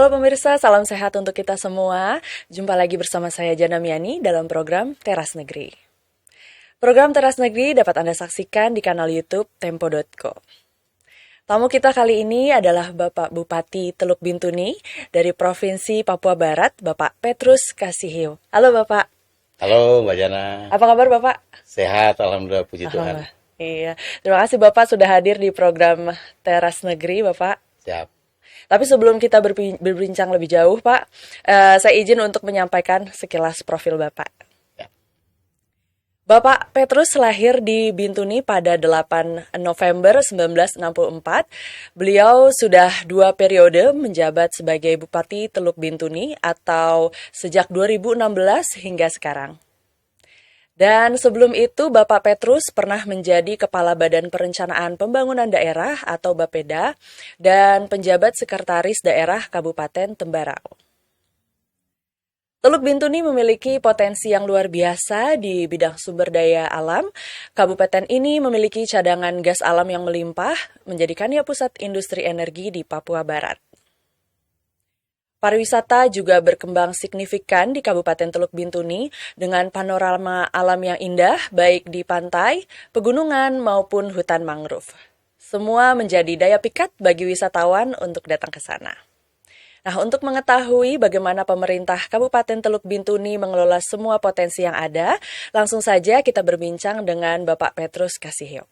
Halo pemirsa, salam sehat untuk kita semua. Jumpa lagi bersama saya Jana Miani dalam program Teras Negeri. Program Teras Negeri dapat Anda saksikan di kanal YouTube Tempo.co. Tamu kita kali ini adalah Bapak Bupati Teluk Bintuni dari Provinsi Papua Barat, Bapak Petrus Kasihio. Halo Bapak. Halo Mbak Jana, Apa kabar Bapak? sehat Alhamdulillah puji Tuhan. Alhamdulillah. Iya, terima kasih Bapak sudah hadir di program Teras Negeri, Bapak. Siap. Tapi sebelum kita berbincang lebih jauh, Pak, saya izin untuk menyampaikan sekilas profil Bapak. Ya. Bapak Petrus lahir di Bintuni pada 8 November 1964. Beliau sudah 2 periode menjabat sebagai Bupati Teluk Bintuni atau sejak 2016 hingga sekarang. Dan sebelum itu, Bapak Petrus pernah menjadi Kepala Badan Perencanaan Pembangunan Daerah atau Bapeda dan penjabat Sekretaris Daerah Kabupaten Tembarau. Teluk Bintuni memiliki potensi yang luar biasa di bidang sumber daya alam. Kabupaten ini memiliki cadangan gas alam yang melimpah, menjadikannya pusat industri energi di Papua Barat. Pariwisata juga berkembang signifikan di Kabupaten Teluk Bintuni dengan panorama alam yang indah baik di pantai, pegunungan maupun hutan mangrove. Semua menjadi daya pikat bagi wisatawan untuk datang ke sana. Nah, untuk mengetahui bagaimana pemerintah Kabupaten Teluk Bintuni mengelola semua potensi yang ada, langsung saja kita berbincang dengan Bapak Petrus Kasihio.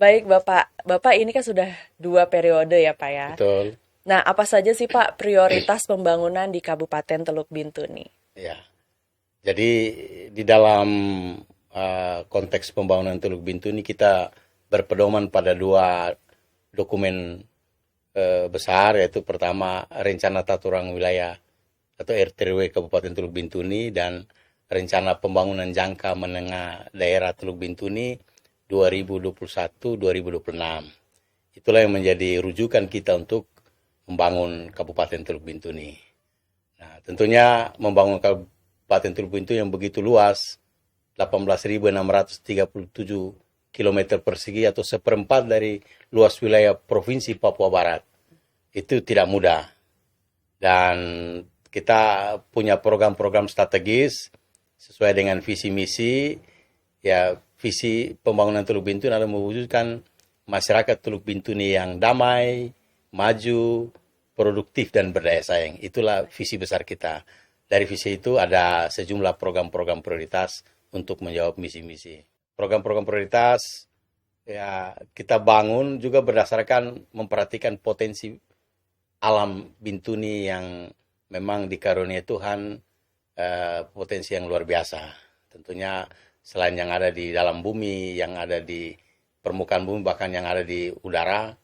Baik Bapak, Bapak ini kan sudah 2 periode ya Pak ya? Betul. Nah, apa saja sih Pak prioritas pembangunan di Kabupaten Teluk Bintuni? Ya. Jadi di dalam konteks pembangunan Teluk Bintuni kita berpedoman pada 2 dokumen besar, yaitu pertama Rencana Tata Ruang Wilayah atau RTRW Kabupaten Teluk Bintuni dan Rencana Pembangunan Jangka Menengah Daerah Teluk Bintuni 2021-2026. Itulah yang menjadi rujukan kita untuk membangun Kabupaten Teluk Bintuni. Nah, tentunya membangun Kabupaten Teluk Bintuni yang begitu luas, 18.637 km persegi atau seperempat dari luas wilayah Provinsi Papua Barat. Itu tidak mudah. Dan kita punya program-program strategis sesuai dengan visi misi. Ya, visi pembangunan Teluk Bintuni adalah mewujudkan masyarakat Teluk Bintuni yang damai, maju, produktif, dan berdaya saing. Itulah visi besar kita. Dari visi itu ada sejumlah program-program prioritas untuk menjawab misi-misi. Program-program prioritas ya kita bangun juga berdasarkan memperhatikan potensi alam Bintuni yang memang dikaruniai Tuhan, potensi yang luar biasa. Tentunya selain yang ada di dalam bumi, yang ada di permukaan bumi, bahkan yang ada di udara,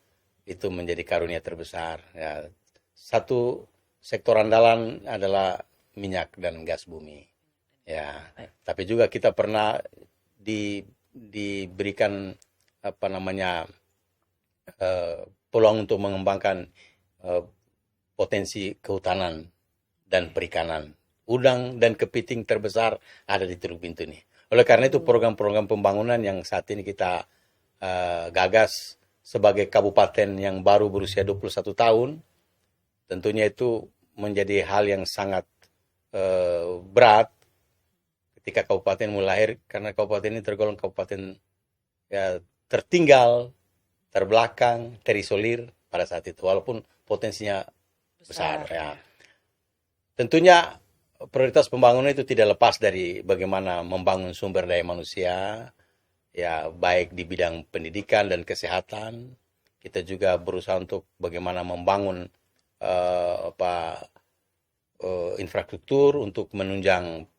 itu menjadi karunia terbesar. Ya, satu sektor andalan adalah minyak dan gas bumi. Ya, tapi juga kita pernah diberikan peluang untuk mengembangkan potensi kehutanan dan perikanan. Udang dan kepiting terbesar ada di Teluk Bintuni. Oleh karena itu program-program pembangunan yang saat ini kita gagas sebagai kabupaten yang baru berusia 21 tahun, tentunya itu menjadi hal yang sangat berat ketika kabupaten mulai lahir, karena kabupaten ini tergolong kabupaten ya, tertinggal, terbelakang, terisolir pada saat itu, walaupun potensinya besar. Ya. Tentunya prioritas pembangunan itu tidak lepas dari bagaimana membangun sumber daya manusia, ya baik di bidang pendidikan dan kesehatan. Kita juga berusaha untuk bagaimana membangun infrastruktur untuk menunjang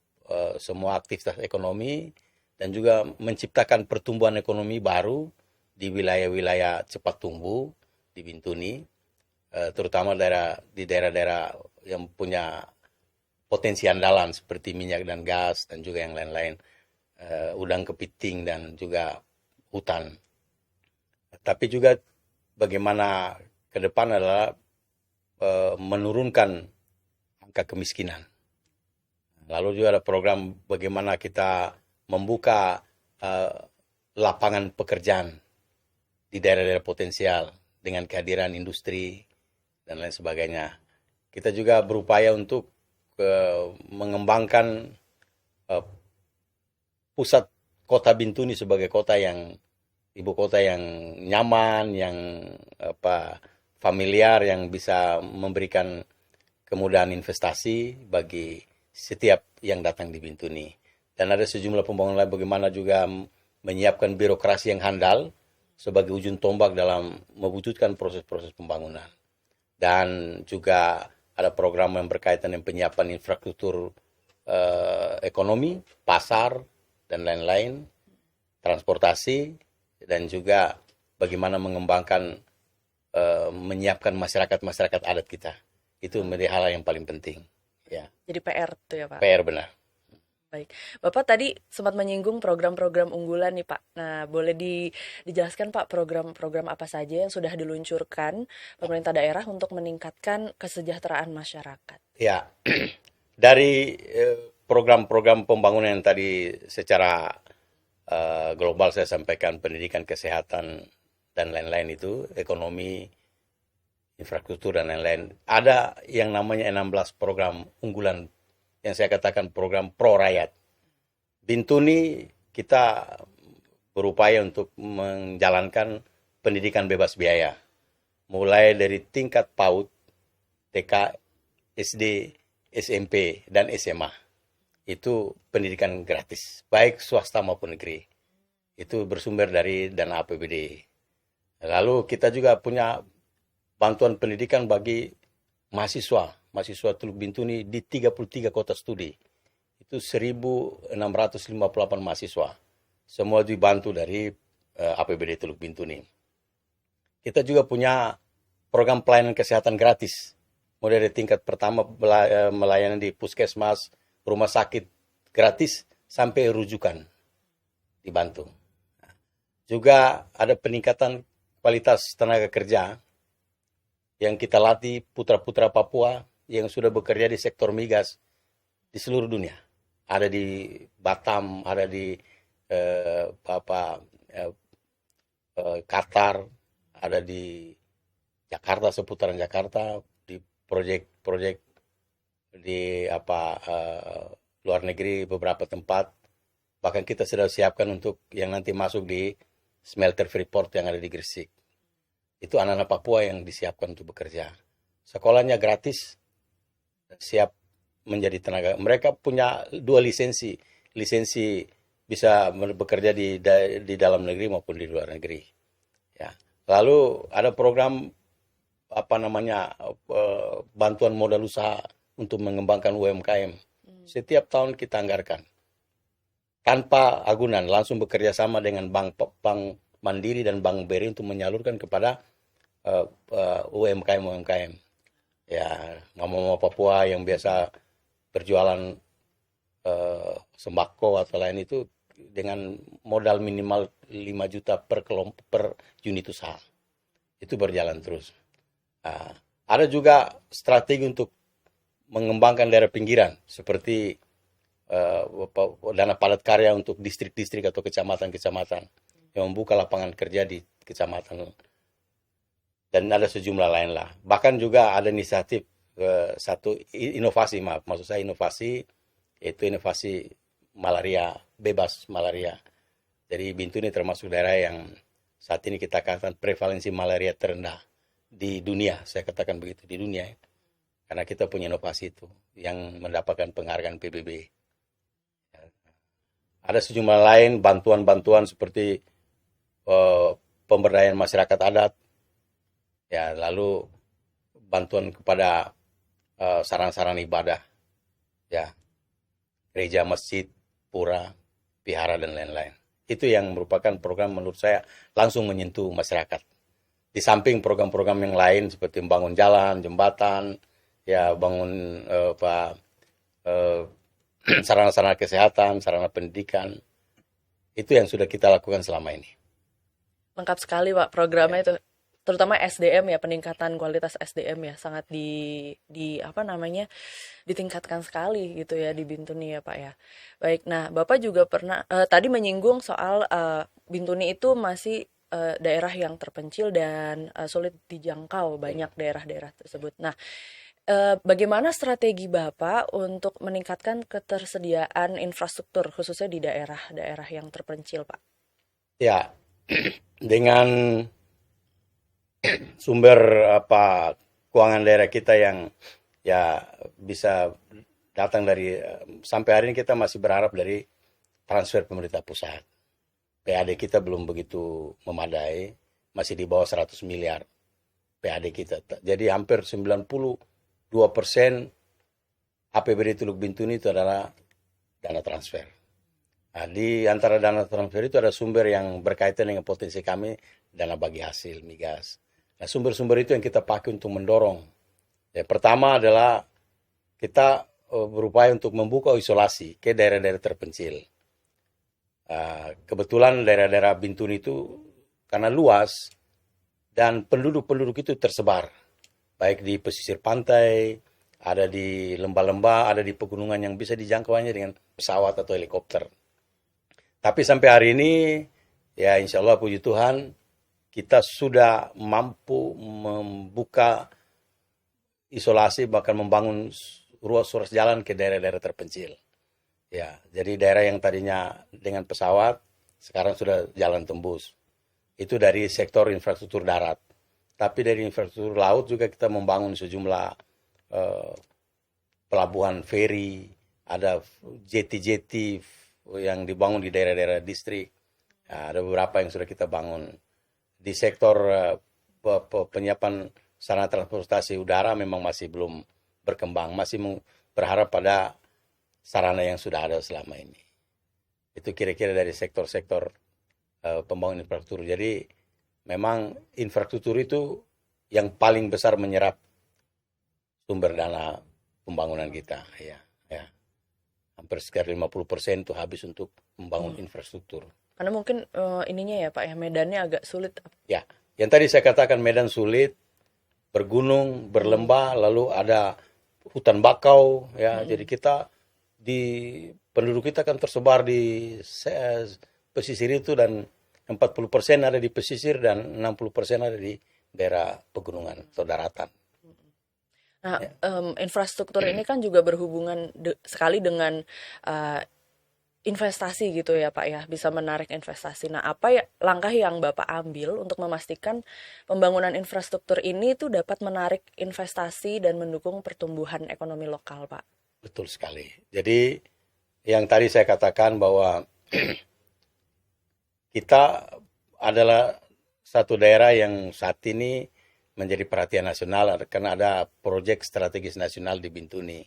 semua aktivitas ekonomi dan juga menciptakan pertumbuhan ekonomi baru di wilayah-wilayah cepat tumbuh di Bintuni, terutama di daerah-daerah yang punya potensi andalan seperti minyak dan gas dan juga yang lain-lain, udang kepiting dan juga hutan. Tapi juga bagaimana ke depan adalah menurunkan angka kemiskinan. Lalu juga ada program bagaimana kita membuka lapangan pekerjaan di daerah-daerah potensial dengan kehadiran industri dan lain sebagainya. kita juga berupaya untuk mengembangkan eh, pusat kota Bintuni sebagai ibu kota yang nyaman, yang familiar, yang bisa memberikan kemudahan investasi bagi setiap yang datang di Bintuni. Dan ada sejumlah pembangunan lain bagaimana juga menyiapkan birokrasi yang handal sebagai ujung tombak dalam mewujudkan proses-proses pembangunan. Dan juga ada program yang berkaitan dengan penyiapan infrastruktur ekonomi, pasar, dan lain-lain, transportasi, dan juga bagaimana mengembangkan, menyiapkan masyarakat adat kita. Itu menjadi hal yang paling penting. Ya. Jadi PR tuh ya Pak? PR benar. Baik, Bapak tadi sempat menyinggung program-program unggulan nih Pak. Nah, boleh dijelaskan Pak program-program apa saja yang sudah diluncurkan pemerintah daerah untuk meningkatkan kesejahteraan masyarakat? Ya, dari program-program pembangunan yang tadi secara global saya sampaikan, pendidikan, kesehatan, dan lain-lain itu, ekonomi, infrastruktur, dan lain-lain. Ada yang namanya 16 program unggulan yang saya katakan program pro rakyat. Bintuni kita berupaya untuk menjalankan pendidikan bebas biaya. Mulai dari tingkat PAUD, TK, SD, SMP, dan SMA. Itu pendidikan gratis, baik swasta maupun negeri. Itu bersumber dari dana APBD. Lalu kita juga punya bantuan pendidikan bagi mahasiswa Teluk Bintuni di 33 kota studi. Itu 1.658 mahasiswa. Semua dibantu dari APBD Teluk Bintuni. Kita juga punya program pelayanan kesehatan gratis. Mulai dari tingkat pertama melayani di puskesmas, rumah sakit gratis, sampai rujukan dibantu. Juga ada peningkatan kualitas tenaga kerja yang kita latih putra-putra Papua yang sudah bekerja di sektor migas di seluruh dunia. Ada di Batam, ada di Qatar, ada di Jakarta, seputaran Jakarta, di proyek-proyek di luar negeri beberapa tempat. Bahkan kita sudah siapkan untuk yang nanti masuk di smelter Freeport yang ada di Gresik. Itu anak-anak Papua yang disiapkan untuk bekerja. Sekolahnya gratis, siap menjadi tenaga. Mereka punya 2 lisensi. Lisensi bisa bekerja di dalam negeri maupun di luar negeri. Ya. Lalu ada program bantuan modal usaha untuk mengembangkan UMKM. Setiap tahun kita anggarkan. Tanpa agunan, langsung bekerja sama dengan Bank Mandiri dan Bank BRI untuk menyalurkan kepada UMKM. Ya, mama-mama Papua yang biasa berjualan sembako atau lain itu dengan modal minimal 5 juta per unit usaha. Itu berjalan terus. Ada juga strategi untuk mengembangkan daerah pinggiran seperti dana padat karya untuk distrik-distrik atau kecamatan-kecamatan yang membuka lapangan kerja di kecamatan. Dan ada sejumlah lain lah. Bahkan juga ada inisiatif inovasi, yaitu inovasi malaria, bebas malaria. Jadi Bintuni termasuk daerah yang saat ini kita katakan prevalensi malaria terendah di dunia. Saya katakan begitu, di dunia. Karena kita punya inovasi itu yang mendapatkan penghargaan PBB. Ada sejumlah lain bantuan-bantuan seperti pemberdayaan masyarakat adat, ya, lalu bantuan kepada sarana-sarana ibadah, ya, gereja, masjid, pura, vihara, dan lain-lain. Itu yang merupakan program menurut saya langsung menyentuh masyarakat. Di samping program-program yang lain seperti membangun jalan, jembatan, ya, bangun sarana-sarana kesehatan, sarana pendidikan, itu yang sudah kita lakukan selama ini. Lengkap sekali Pak programnya itu, terutama SDM ya, peningkatan kualitas SDM ya, sangat ditingkatkan sekali gitu ya di Bintuni ya Pak ya. Baik, nah Bapak juga pernah tadi menyinggung soal Bintuni itu masih daerah yang terpencil dan sulit dijangkau banyak daerah-daerah tersebut. Nah, Bagaimana strategi Bapak untuk meningkatkan ketersediaan infrastruktur khususnya di daerah-daerah yang terpencil, Pak? Ya, dengan sumber keuangan daerah kita yang ya bisa datang dari sampai hari ini kita masih berharap dari transfer pemerintah pusat. PAD kita belum begitu memadai, masih di bawah 100 miliar PAD kita. Jadi hampir 92% APBD Teluk Bintuni itu adalah dana transfer. Nah, di antara dana transfer itu ada sumber yang berkaitan dengan potensi kami, dana bagi hasil migas. Nah, sumber-sumber itu yang kita pakai untuk mendorong. Ya, pertama adalah kita berupaya untuk membuka isolasi ke daerah-daerah terpencil. Kebetulan daerah-daerah Bintuni itu karena luas dan penduduk-penduduk itu tersebar. Baik di pesisir pantai, ada di lembah-lembah, ada di pegunungan yang bisa dijangkau hanya dengan pesawat atau helikopter. Tapi sampai hari ini, ya insya Allah puji Tuhan, kita sudah mampu membuka isolasi, bahkan membangun ruas-ruas jalan ke daerah-daerah terpencil. Ya, jadi daerah yang tadinya dengan pesawat, sekarang sudah jalan tembus. Itu dari sektor infrastruktur darat. Tapi dari infrastruktur laut juga kita membangun sejumlah pelabuhan feri, ada jeti-jeti yang dibangun di daerah-daerah distrik. Ada beberapa yang sudah kita bangun. Di sektor penyiapan sarana transportasi udara memang masih belum berkembang, masih berharap pada sarana yang sudah ada selama ini. Itu kira-kira dari sektor-sektor pembangunan infrastruktur. Jadi memang infrastruktur itu yang paling besar menyerap sumber dana pembangunan kita. Ya. Hampir sekitar 50% itu habis untuk membangun infrastruktur. Karena mungkin ininya ya Pak ya, medannya agak sulit. Ya, yang tadi saya katakan medan sulit, bergunung, berlembah, lalu ada hutan bakau, ya. Jadi kita penduduk kita kan tersebar di pesisir itu dan 40% ada di pesisir dan 60% ada di daerah pegunungan atau daratan. Nah, infrastruktur ini kan juga berhubungan sekali dengan investasi gitu ya Pak ya, bisa menarik investasi. Nah, apa ya langkah yang Bapak ambil untuk memastikan pembangunan infrastruktur ini tuh dapat menarik investasi dan mendukung pertumbuhan ekonomi lokal, Pak? Betul sekali. Jadi yang tadi saya katakan bahwa kita adalah satu daerah yang saat ini menjadi perhatian nasional karena ada proyek strategis nasional di Bintuni,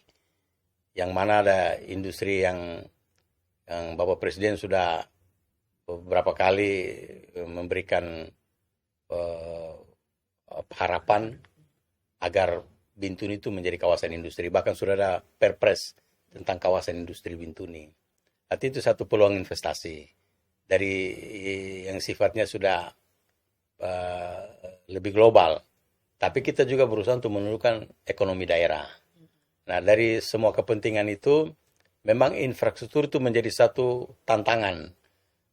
yang mana ada industri yang Bapak Presiden sudah beberapa kali memberikan harapan agar Bintuni itu menjadi kawasan industri. Bahkan sudah ada perpres tentang kawasan industri Bintuni. Artinya itu satu peluang investasi dari yang sifatnya sudah lebih global. Tapi kita juga berusaha untuk menumbuhkan ekonomi daerah. Nah, dari semua kepentingan itu, memang infrastruktur itu menjadi satu tantangan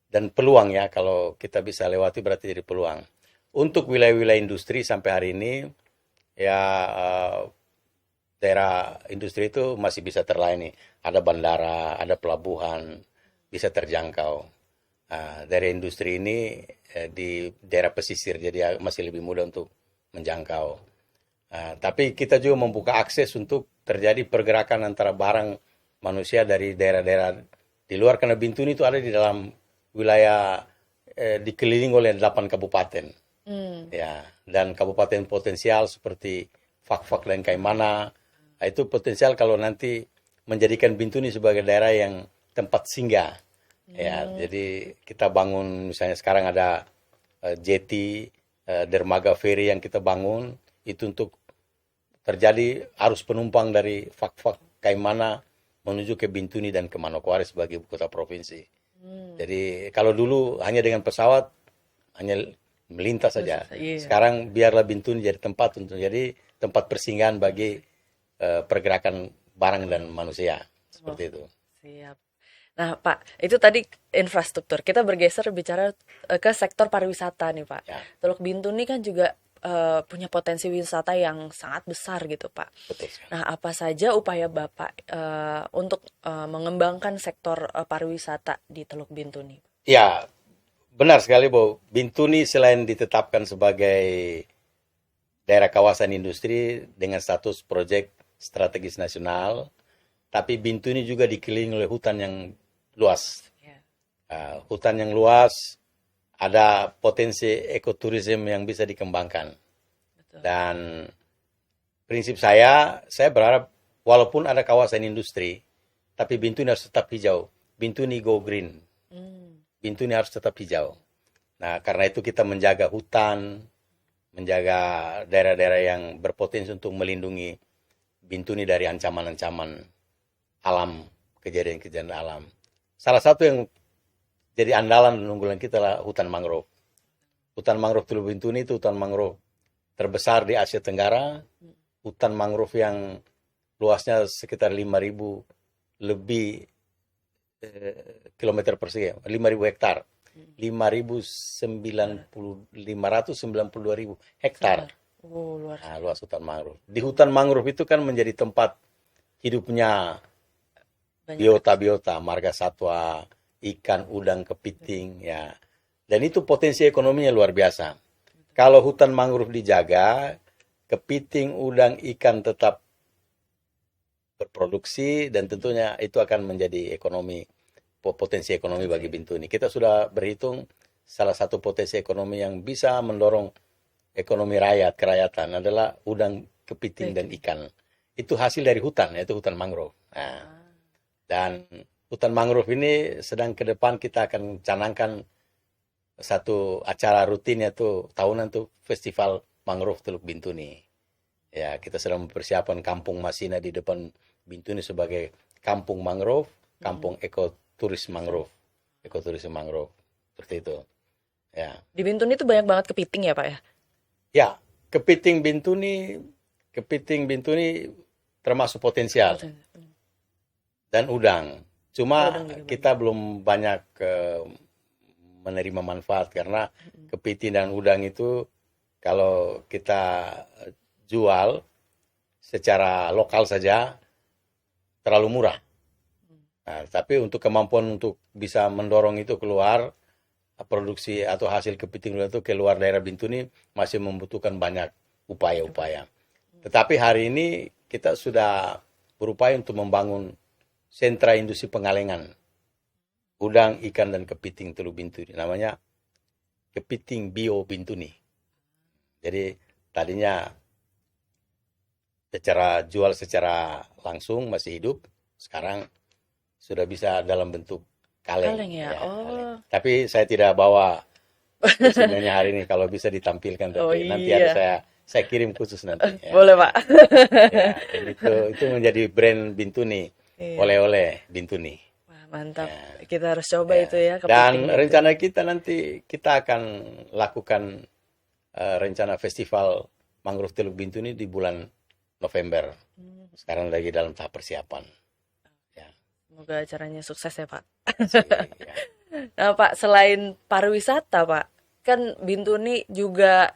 dan peluang ya. Kalau kita bisa lewati berarti jadi peluang. Untuk wilayah-wilayah industri sampai hari ini, ya daerah industri itu masih bisa terlayani. Ada bandara, ada pelabuhan, bisa terjangkau. Dari industri ini di daerah pesisir, jadi masih lebih mudah untuk menjangkau. Tapi kita juga membuka akses untuk terjadi pergerakan antara barang manusia dari daerah-daerah di luar, karena Bintuni itu ada di dalam wilayah dikelilingi oleh 8 kabupaten. Ya, dan kabupaten potensial seperti Fak-Fak dan Kaimana, itu potensial kalau nanti menjadikan Bintuni sebagai daerah yang tempat singgah. Ya, jadi kita bangun misalnya sekarang ada jeti, dermaga feri yang kita bangun itu untuk terjadi arus penumpang dari Fak-Fak Kaimana menuju ke Bintuni dan ke Manokwari sebagai ibu kota provinsi. Jadi kalau dulu hanya dengan pesawat hanya melintas saja. Sekarang biarlah Bintuni jadi tempat untuk jadi tempat persinggahan bagi pergerakan barang dan manusia seperti itu. Siap. Nah, Pak, itu tadi infrastruktur. Kita bergeser bicara ke sektor pariwisata nih, Pak. Ya. Teluk Bintuni kan juga punya potensi wisata yang sangat besar gitu, Pak. Betul sekali. Nah, apa saja upaya Bapak untuk mengembangkan sektor pariwisata di Teluk Bintuni? Ya, benar sekali bahwa Bintuni selain ditetapkan sebagai daerah kawasan industri dengan status proyek strategis nasional, tapi Bintuni juga dikelilingi oleh hutan yang luas. Ya. Hutan yang luas, ada potensi ekoturisme yang bisa dikembangkan. Betul. Dan prinsip saya berharap walaupun ada kawasan industri, tapi Bintuni harus tetap hijau. Bintuni go green. Bintuni harus tetap hijau. Nah, karena itu kita menjaga hutan, menjaga daerah-daerah yang berpotensi untuk melindungi Bintuni dari ancaman-ancaman alam, kejadian-kejadian alam. Salah satu yang jadi andalan dan unggulan kita adalah hutan mangrove. Hutan mangrove Teluk Bintuni itu hutan mangrove terbesar di Asia Tenggara. Hutan mangrove yang luasnya sekitar 5.000 lebih kilometer persegi, 5.000 hektar. 592.000 hektar. Luar. Nah, luas hutan mangrove. Di hutan mangrove itu kan menjadi tempat hidupnya biota-biota, marga satwa, ikan, udang, kepiting, ya. Dan itu potensi ekonominya luar biasa. Kalau hutan mangrove dijaga, kepiting, udang, ikan tetap berproduksi dan tentunya itu akan menjadi potensi ekonomi bagi Bintuni. Kita sudah berhitung salah satu potensi ekonomi yang bisa mendorong ekonomi kerakyatan adalah udang, kepiting, dan ikan. Itu hasil dari hutan, yaitu hutan mangrove. Nah, dan hutan mangrove ini sedang ke depan kita akan canangkan satu acara rutin yaitu tahunan tuh Festival Mangrove Teluk Bintuni. Ya, kita sedang mempersiapkan kampung Masina di depan Bintuni sebagai kampung mangrove, kampung ekoturisme mangrove. Ekoturisme mangrove. Seperti itu. Ya. Di Bintuni itu banyak banget kepiting ya, Pak ya? Ya, kepiting Bintuni termasuk potensial. Dan udang. Cuma kita belum banyak menerima manfaat karena kepiting dan udang itu kalau kita jual secara lokal saja terlalu murah. Nah, tapi untuk kemampuan untuk bisa mendorong itu keluar, produksi atau hasil kepiting itu keluar daerah Bintuni masih membutuhkan banyak upaya-upaya. Tetapi hari ini kita sudah berupaya untuk membangun sentra industri pengalengan udang, ikan, dan kepiting Teluk Bintuni. Namanya Kepiting Bio Bintuni. Jadi tadinya jual secara langsung masih hidup, sekarang sudah bisa dalam bentuk kaleng. Kaleng ya? Kaleng. Tapi saya tidak bawa sebenarnya hari ini, kalau bisa ditampilkan. Tapi nanti ada saya kirim khusus nanti. Boleh, Pak. Ya, itu menjadi brand Bintuni, oleh-oleh Bintuni. Wah, mantap. Kita harus coba itu ya. Dan rencana kita nanti kita akan lakukan rencana festival Mangrove Teluk Bintuni di bulan November. Sekarang lagi dalam tahap persiapan. Ya. Semoga acaranya sukses ya, Pak. Ya. Nah, Pak, selain pariwisata, Pak, kan Bintuni juga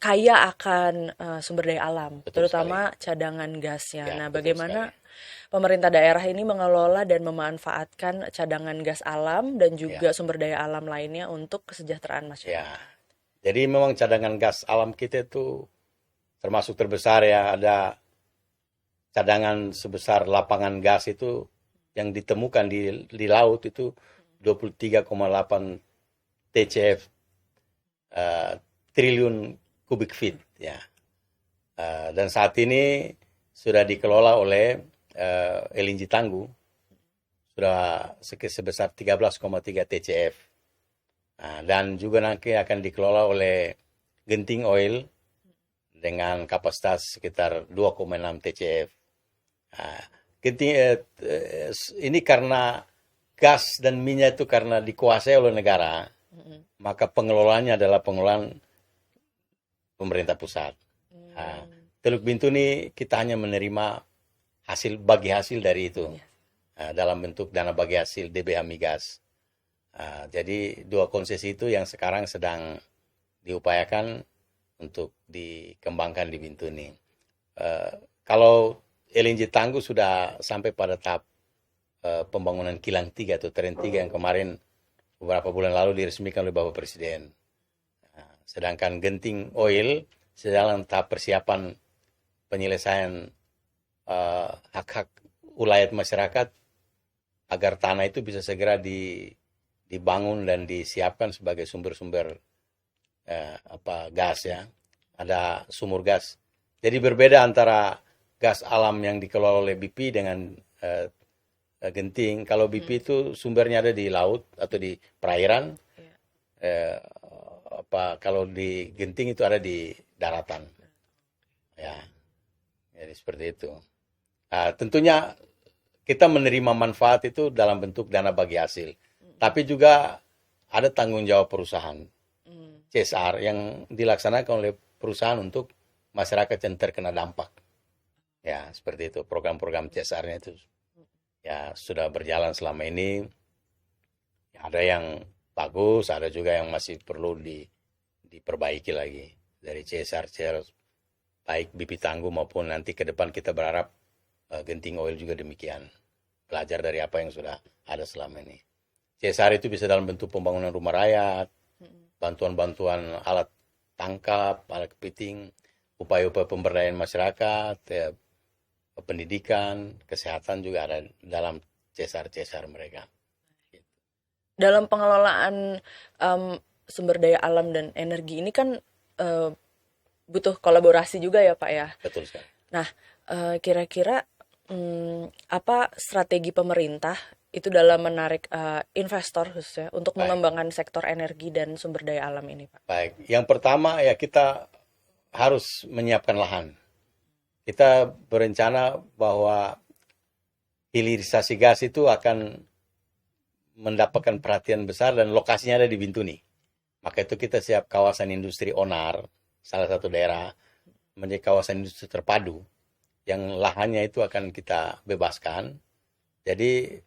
kaya akan sumber daya alam, Betul terutama sekali. cadangan gasnya. Ya, Nah, betul bagaimana sekali. pemerintah daerah ini mengelola dan memanfaatkan cadangan gas alam dan juga sumber daya alam lainnya untuk kesejahteraan masyarakat? Ya. Jadi memang cadangan gas alam kita itu termasuk terbesar ya. Ada cadangan sebesar lapangan gas itu yang ditemukan di laut itu 23,8 TCF triliun kubik feet ya. Dan saat ini sudah dikelola oleh LNG Tangguh sudah sebesar 13,3 TCF. Dan juga nanti akan dikelola oleh Genting Oil dengan kapasitas sekitar 2,6 TCF. Ini karena gas dan minyak itu karena dikuasai oleh negara, maka pengelolaannya adalah pengelolaan pemerintah pusat. Teluk Bintuni kita hanya menerima bagi hasil dari itu dalam bentuk dana bagi hasil DBH Migas. Jadi 2 konsesi itu yang sekarang sedang diupayakan untuk dikembangkan di Bintuni. Kalau LNG Tangguh sudah sampai pada tahap pembangunan kilang 3 atau tren 3 yang kemarin beberapa bulan lalu diresmikan oleh Bapak Presiden. Sedangkan Genting Oil sedang tahap persiapan penyelesaian hak-hak ulayat masyarakat agar tanah itu bisa segera dibangun dan disiapkan sebagai sumber-sumber gas ya. Ada sumur gas. Jadi berbeda antara gas alam yang dikelola oleh BP dengan Genting. Kalau BP itu sumbernya ada di laut atau di perairan. Kalau di Genting itu ada di daratan. Ya. Jadi seperti itu. Tentunya kita menerima manfaat itu dalam bentuk dana bagi hasil. Tapi juga ada tanggung jawab perusahaan. CSR yang dilaksanakan oleh perusahaan untuk masyarakat yang terkena dampak. Ya, seperti itu. Program-program CSR-nya itu ya sudah berjalan selama ini. Ada yang bagus, ada juga yang masih perlu diperbaiki lagi. Dari CSR baik BP Tangguh maupun nanti ke depan kita berharap Genting Oil juga demikian. Belajar dari apa yang sudah ada selama ini. CSR itu bisa dalam bentuk pembangunan rumah rakyat, bantuan-bantuan alat tangkap, alat kepiting, upaya-upaya pemberdayaan masyarakat, pendidikan, kesehatan juga ada dalam CSR mereka. Dalam pengelolaan sumber daya alam dan energi ini kan butuh kolaborasi juga ya Pak ya. Betul sekali. Nah, kira-kira apa strategi pemerintah itu dalam menarik investor khususnya untuk mengembangkan sektor energi dan sumber daya alam ini Pak? Baik, yang pertama ya kita harus menyiapkan lahan. Kita berencana bahwa hilirisasi gas itu akan mendapatkan perhatian besar dan lokasinya ada di Bintuni. Maka itu kita siap kawasan industri Onar, salah satu daerah, menjadi kawasan industri terpadu, yang lahannya itu akan kita bebaskan. Jadi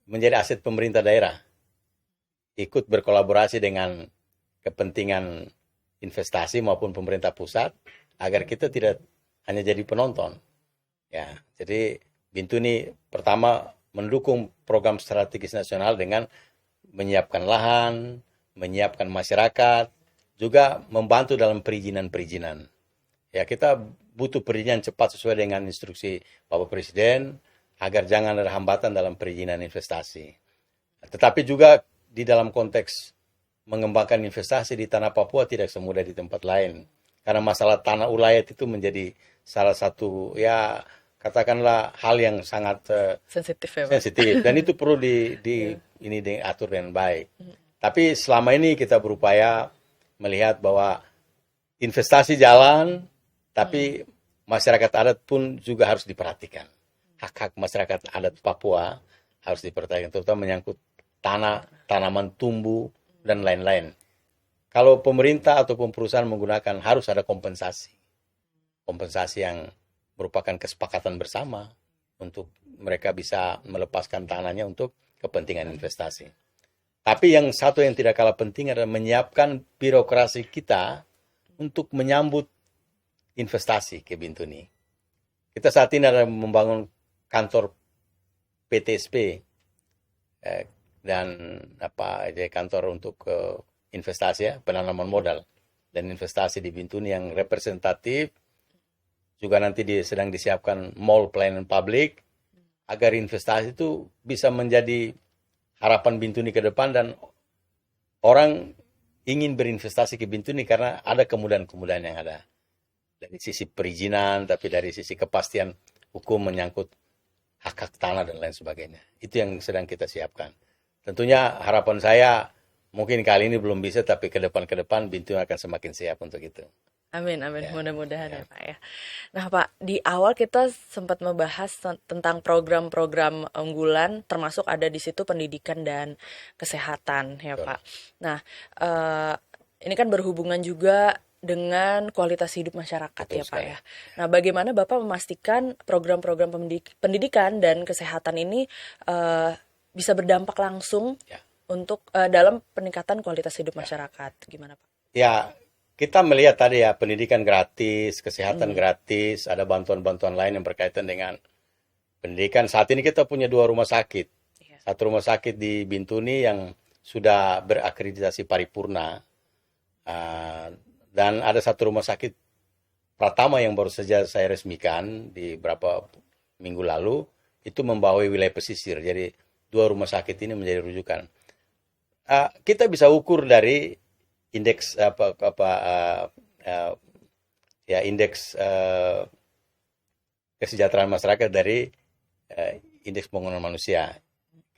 menjadi aset pemerintah daerah. Ikut berkolaborasi dengan kepentingan investasi maupun pemerintah pusat, agar kita tidak hanya jadi penonton. Ya, jadi Bintuni pertama mendukung program strategis nasional dengan menyiapkan lahan, menyiapkan masyarakat, juga membantu dalam perizinan-perizinan. Ya, kita butuh perizinan cepat sesuai dengan instruksi Bapak Presiden agar jangan ada hambatan dalam perizinan investasi. Tetapi juga di dalam konteks mengembangkan investasi di tanah Papua tidak semudah di tempat lain. Karena masalah tanah ulayat itu menjadi salah satu ya katakanlah hal yang sangat sensitif ya, sensitif dan itu perlu ini diatur dengan baik. Tapi selama ini kita berupaya melihat bahwa investasi jalan, tapi masyarakat adat pun juga harus diperhatikan. Hak-hak masyarakat adat Papua harus diperhatikan, terutama menyangkut tanah, tanaman tumbuh dan lain-lain. Kalau pemerintah ataupun perusahaan menggunakan harus ada kompensasi. Kompensasi yang merupakan kesepakatan bersama untuk mereka bisa melepaskan tanahnya untuk kepentingan investasi. Tapi yang satu yang tidak kalah penting adalah menyiapkan birokrasi kita untuk menyambut investasi ke Bintuni. Kita saat ini ada membangun kantor PTSP dan kantor untuk investasi ya, penanaman modal dan investasi di Bintuni yang representatif. Juga nanti sedang disiapkan mall pelayanan publik agar investasi itu bisa menjadi harapan Bintuni ke depan dan orang ingin berinvestasi ke Bintuni karena ada kemudahan-kemudahan yang ada. Dari sisi perizinan, tapi dari sisi kepastian hukum menyangkut hak-hak tanah dan lain sebagainya. Itu yang sedang kita siapkan. Tentunya harapan saya mungkin kali ini belum bisa, tapi ke depan Bintuni akan semakin siap untuk itu. Amin. Ya. Mudah-mudahan ya Pak ya. Nah Pak, di awal kita sempat membahas tentang program-program unggulan, termasuk ada di situ pendidikan dan kesehatan ya Pak. Nah, ini kan berhubungan juga dengan kualitas hidup masyarakat. Betul ya Pak ya. Nah, bagaimana Bapak memastikan program-program pendidikan dan kesehatan ini bisa berdampak langsung untuk dalam peningkatan kualitas hidup masyarakat? Gimana Pak? Ya, kita melihat tadi ya pendidikan gratis, kesehatan gratis, ada bantuan-bantuan lain yang berkaitan dengan pendidikan. Saat ini kita punya 2 rumah sakit. Iya. Satu rumah sakit di Bintuni yang sudah berakreditasi paripurna. Dan ada satu rumah sakit Pratama yang baru saja saya resmikan di beberapa minggu lalu. Itu membawahi wilayah pesisir. Jadi 2 rumah sakit ini menjadi rujukan. Kita bisa ukur dari indeks indeks kesejahteraan masyarakat dari indeks pembangunan manusia.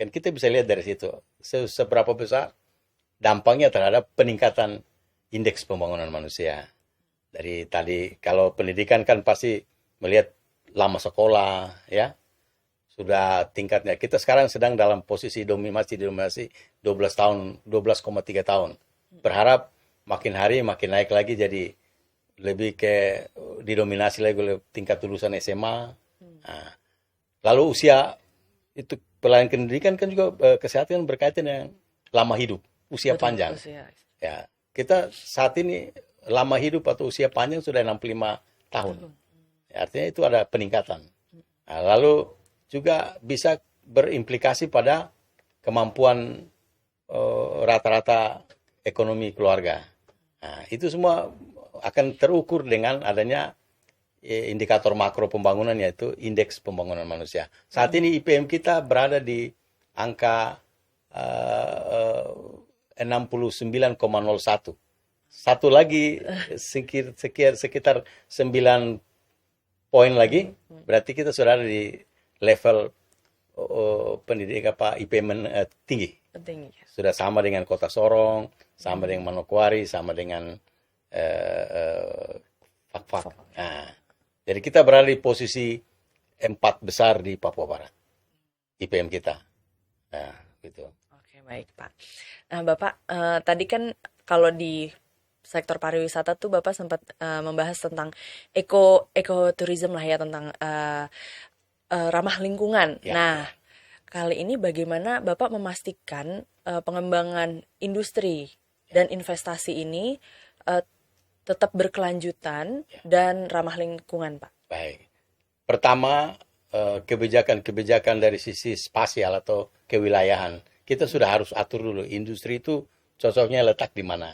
Kan kita bisa lihat dari situ seberapa besar dampaknya terhadap peningkatan indeks pembangunan manusia. Dari tadi kalau pendidikan kan pasti melihat lama sekolah ya. Sudah tingkatnya. Kita sekarang sedang dalam posisi dominasi 12 tahun, 12,3 tahun. Berharap makin hari makin naik lagi jadi lebih ke didominasi lagi oleh tingkat lulusan SMA. Nah, lalu usia itu pelayanan pendidikan kan juga kesehatan berkaitan dengan lama hidup, usia panjang. Ya, kita saat ini lama hidup atau usia panjang sudah 65 tahun. Artinya itu ada peningkatan. Nah, lalu juga bisa berimplikasi pada kemampuan rata-rata ekonomi keluarga. Nah, itu semua akan terukur dengan adanya indikator makro pembangunan yaitu indeks pembangunan manusia. Saat ini IPM kita berada di angka 69,01. Satu lagi sekitar 9 poin lagi, berarti kita sudah ada di level pendidikan IPM tinggi. Sudah sama dengan Kota Sorong, sama dengan Manokwari, sama dengan Fakfak. Nah, jadi kita berada di posisi 4 besar di Papua Barat, IPM kita. Nah, gitu. Oke, baik Pak. Nah Bapak, tadi kan kalau di sektor pariwisata tuh Bapak sempat membahas tentang ekoturism lah ya, tentang ramah lingkungan. Ya. Nah, kali ini bagaimana Bapak memastikan pengembangan industri dan investasi ini tetap berkelanjutan dan ramah lingkungan, Pak? Baik. Pertama, kebijakan-kebijakan dari sisi spasial atau kewilayahan. Kita sudah harus atur dulu industri itu cocoknya letak di mana.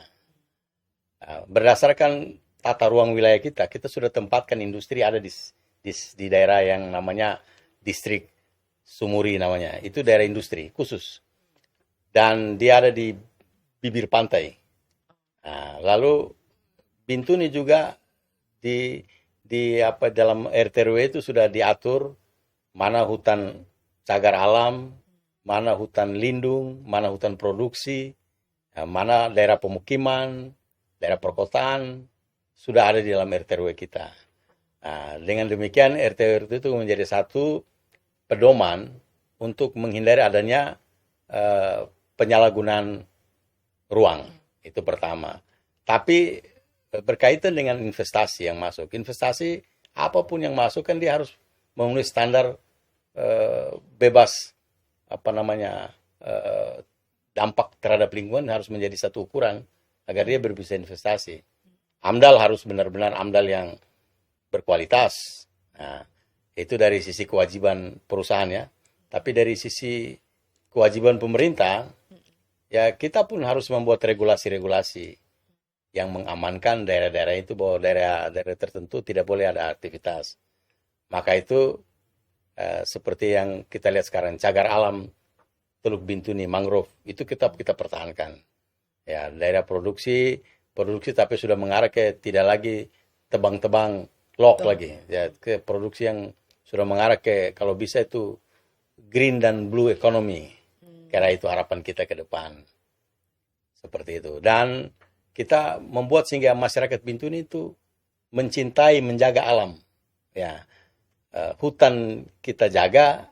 Berdasarkan tata ruang wilayah kita sudah tempatkan industri ada di daerah yang namanya distrik Sumuri namanya. Itu daerah industri khusus. Dan dia ada di bibir pantai. Nah, lalu Bintuni juga dalam RTRW itu sudah diatur mana hutan cagar alam, mana hutan lindung, mana hutan produksi, mana daerah pemukiman, daerah perkotaan sudah ada di dalam RTRW kita. Nah, dengan demikian RTRW itu menjadi satu pedoman untuk menghindari adanya penyalahgunaan ruang. Itu pertama. Tapi berkaitan dengan investasi yang masuk. Investasi apapun yang masuk kan dia harus memenuhi standar bebas dampak terhadap lingkungan harus menjadi satu ukuran agar dia bisa investasi. AMDAL harus benar-benar AMDAL yang berkualitas. Nah, itu dari sisi kewajiban perusahaan ya. Tapi dari sisi kewajiban pemerintah, ya kita pun harus membuat regulasi-regulasi yang mengamankan daerah-daerah itu bahwa daerah-daerah tertentu tidak boleh ada aktivitas. Maka itu seperti yang kita lihat sekarang, cagar alam Teluk Bintuni, mangrove, itu kita pertahankan. Ya, daerah produksi tapi sudah mengarah ke tidak lagi tebang-tebang log lagi. Ya, ke produksi yang sudah mengarah ke kalau bisa itu green dan blue economy. Karena itu harapan kita ke depan. Seperti itu. Dan kita membuat sehingga masyarakat Bintuni itu mencintai, menjaga alam. Ya, hutan kita jaga,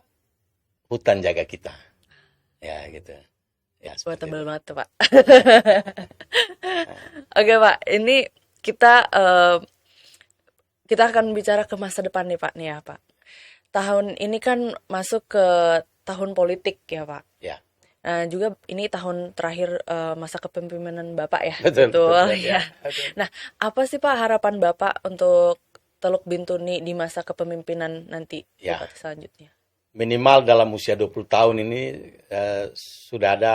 hutan jaga kita. Ya, gitu. Ya, wah, tebal banget tuh, Pak. Oke, Pak. Ini kita akan bicara ke masa depan nih, Pak. Nih ya, Pak. Tahun ini kan masuk ke tahun politik ya, Pak. Ya. Nah, juga ini tahun terakhir masa kepemimpinan Bapak ya. Betul, Ya. betul. Nah, apa sih Pak harapan Bapak untuk Teluk Bintuni di masa kepemimpinan nanti Ya. Bupati selanjutnya? Minimal dalam usia 20 tahun ini sudah ada